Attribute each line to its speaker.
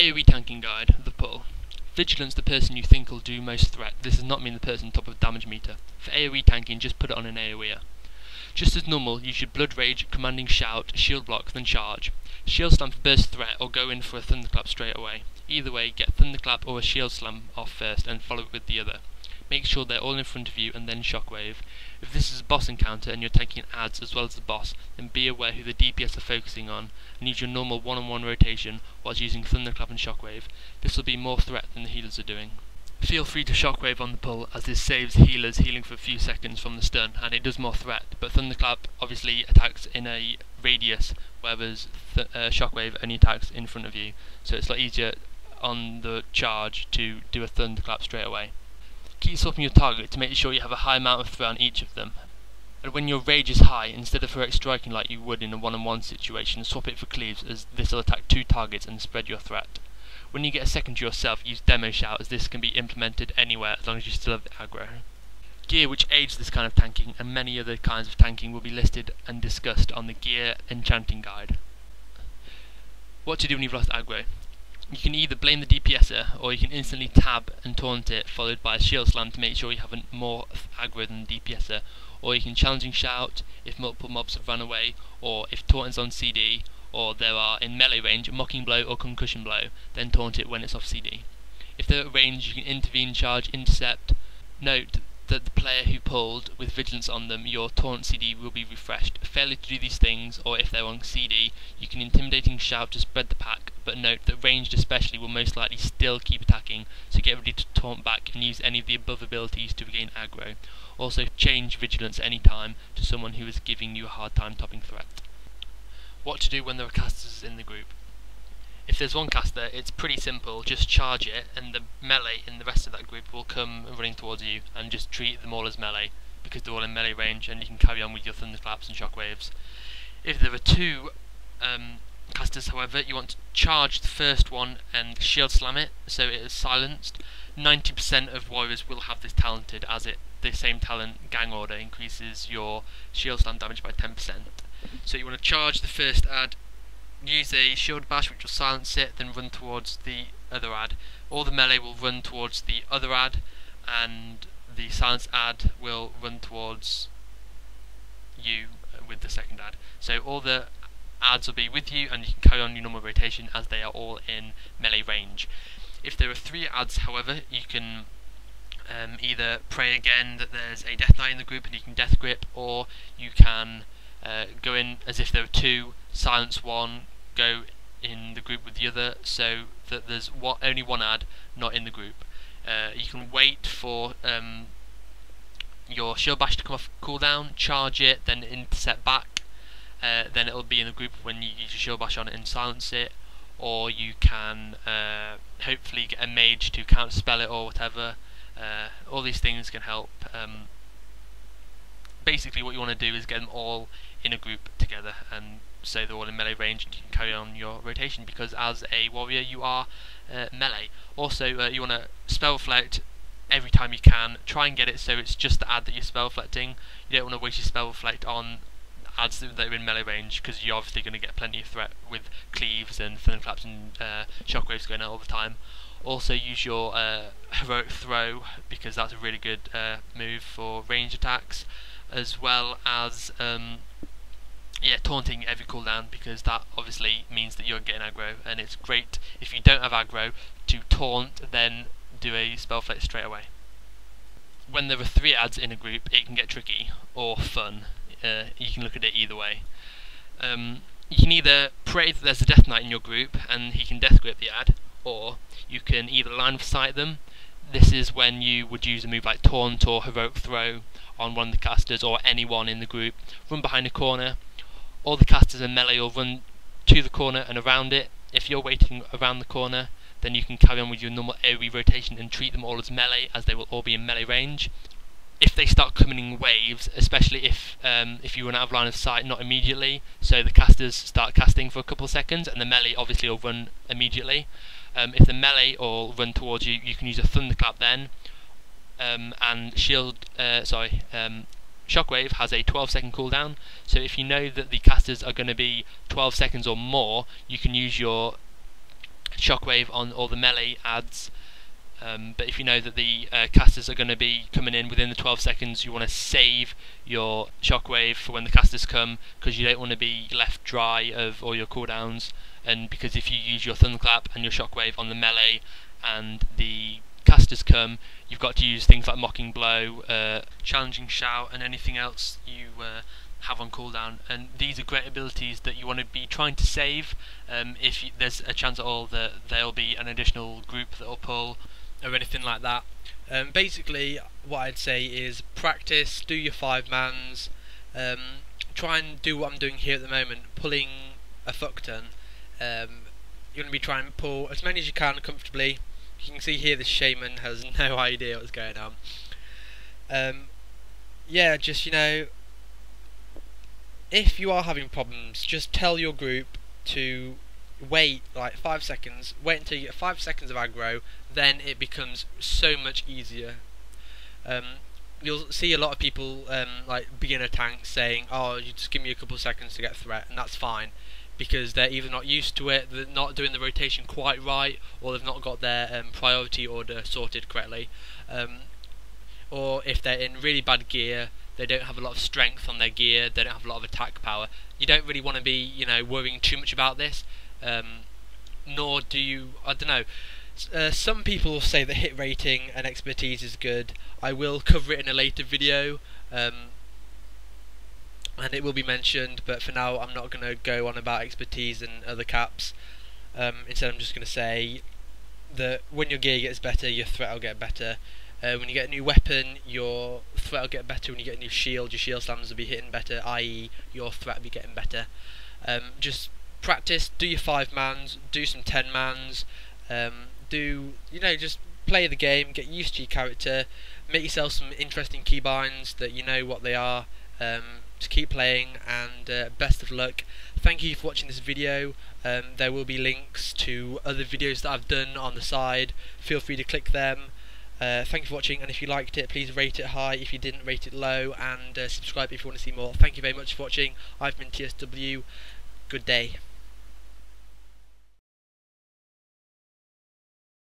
Speaker 1: AOE tanking guide, the pull. Vigilance, the person you think will do most threat. This does not mean the person top of damage meter. For AOE tanking, just put it on an AOEer. Just as normal, use your Blood Rage, Commanding Shout, Shield Block, then Charge. Shield Slam for burst threat, or go in for a Thunderclap straight away. Either way, get Thunderclap or a Shield Slam off first, and follow it with the other. Make sure they're all in front of you, and then Shockwave. If this is a boss encounter and you're taking adds as well as the boss, then be aware who the DPS are focusing on, and use your normal one-on-one rotation whilst using Thunderclap and Shockwave. This will be more threat than the healers are doing. Feel free to Shockwave on the pull, as this saves healers healing for a few seconds from the stun, and it does more threat, but Thunderclap obviously attacks in a radius, whereas Shockwave only attacks in front of you, so it's a lot easier on the charge to do a Thunderclap straight away. Keep swapping your target to make sure you have a high amount of threat on each of them. And when your rage is high, instead of heroic striking like you would in a one-on-one situation, swap it for cleaves, as this will attack 2 targets and spread your threat. When you get a second to yourself, use Demo Shout, as this can be implemented anywhere as long as you still have the aggro. Gear which aids this kind of tanking and many other kinds of tanking will be listed and discussed on the Gear Enchanting Guide. What to do when you've lost aggro. You can either blame the DPSer, or you can instantly tab and taunt it, followed by a Shield Slam to make sure you have more aggro than the DPSer, or you can Challenging Shout if multiple mobs have run away, or if taunt is on CD, or there are in melee range, Mocking Blow or Concussion Blow, then taunt it when it's off CD. If they're at range, you can intervene, charge, intercept. Note that the player who pulled with Vigilance on them, your taunt CD will be refreshed. Failure to do these things, or if they're on CD, you can Intimidating Shout to spread the pack, but note that ranged especially will most likely still keep attacking, so get ready to taunt back and use any of the above abilities to regain aggro. Also change Vigilance at any time to someone who is giving you a hard time topping threat. What to do when there are casters in the group. If there's one caster, it's pretty simple, just charge it and the melee in the rest of that group will come running towards you, and just treat them all as melee, because they're all in melee range and you can carry on with your Thunderclaps and Shockwaves. If there are 2 casters however, you want to charge the first one and Shield Slam it so it is silenced. 90% of warriors will have this talented, as the same talent, Gang Order, increases your Shield Slam damage by 10%. So you want to charge the first ad, use a Shield Bash which will silence it, then run towards the other ad. All the melee will run towards the other ad, and the silence ad will run towards you with the second ad. So all the ads will be with you, and you can carry on your normal rotation as they are all in melee range. If there are 3 ads however, you can either pray again that there's a Death Knight in the group and you can Death Grip, or you can go in as if there are 2, silence one, go in the group with the other, so that there's only 1 ad not in the group. You can wait for your Shield Bash to come off cooldown, charge it, then intercept back, then it'll be in the group when you use your Shield Bash on it and silence it, or you can hopefully get a mage to counterspell it or whatever. All these things can help. Basically what you want to do is get them all in a group together, and so they're all in melee range and you can carry on your rotation, because as a warrior you are melee. Also you want to spell reflect every time you can. Try and get it so it's just the ad that you're spell reflecting. You don't want to waste your spell reflect on ads that are in melee range, because you're obviously going to get plenty of threat with cleaves and Thunderclaps and Shockwaves going out all the time. Also use your Heroic Throw, because that's a really good move for ranged attacks, as well as taunting every cooldown, because that obviously means that you're getting aggro, and it's great if you don't have aggro to taunt, then do a spell flick straight away. When there are 3 ads in a group, it can get tricky or fun. You can look at it either way. You can either pray that there's a Death Knight in your group and he can Death Grip the ad, or you can either line of sight them. This is when you would use a move like Taunt or Heroic Throw on one of the casters or anyone in the group. Run behind a corner. All the casters are melee, or run to the corner and around it. If you're waiting around the corner, then you can carry on with your normal AoE rotation and treat them all as melee, as they will all be in melee range. If they start coming in waves, especially if you run out of line of sight, not immediately, so the casters start casting for a couple of seconds and the melee obviously will run immediately. If the melee all run towards you, you can use a Thunderclap then, and Shockwave has a 12-second cooldown, so if you know that the casters are going to be 12 seconds or more, you can use your shockwave on all the melee adds. But if you know that the casters are going to be coming in within the 12 seconds, you want to save your shockwave for when the casters come, because you don't want to be left dry of all your cooldowns. And because if you use your thunderclap and your shockwave on the melee and the casters come, you've got to use things like mocking blow, challenging shout, and anything else you have on cooldown. And these are great abilities that you want to be trying to save. If there's a chance at all that there'll be an additional group that'll pull or anything like that. Basically, what I'd say is practice, do your 5-mans, try and do what I'm doing here at the moment, pulling a fuck ton. You're going to be trying to pull as many as you can comfortably. You can see here the shaman has no idea what's going on. Yeah, just, you know, if you are having problems, just tell your group to wait like 5 seconds, wait until you get 5 seconds of aggro, then it becomes so much easier. You'll see a lot of people, like beginner tanks, saying, oh, you just give me a couple of seconds to get threat, and that's fine, because they're either not used to it, they're not doing the rotation quite right, or they've not got their priority order sorted correctly, or if they're in really bad gear, they don't have a lot of strength on their gear, they don't have a lot of attack power. You don't really want to be, you know, worrying too much about this, nor do you, I don't know, some people say that hit rating and expertise is good. I will cover it in a later video, and it will be mentioned, but for now I'm not going to go on about expertise and other caps. Instead I'm just going to say that when your gear gets better, your threat will get better. When you get a new weapon, your threat will get better. When you get a new shield, your shield slams will be hitting better, i.e. your threat will be getting better. Just practice, do your 5-mans, do some 10-mans, just play the game, get used to your character, make yourself some interesting keybinds that you know what they are. Just keep playing, and best of luck. Thank you for watching this video. There will be links to other videos that I've done on the side. Feel free to click them. Thank you for watching, and if you liked it, please rate it high. If you didn't, rate it low, and subscribe if you want to see more. Thank you very much for watching. I've been TSW. Good day.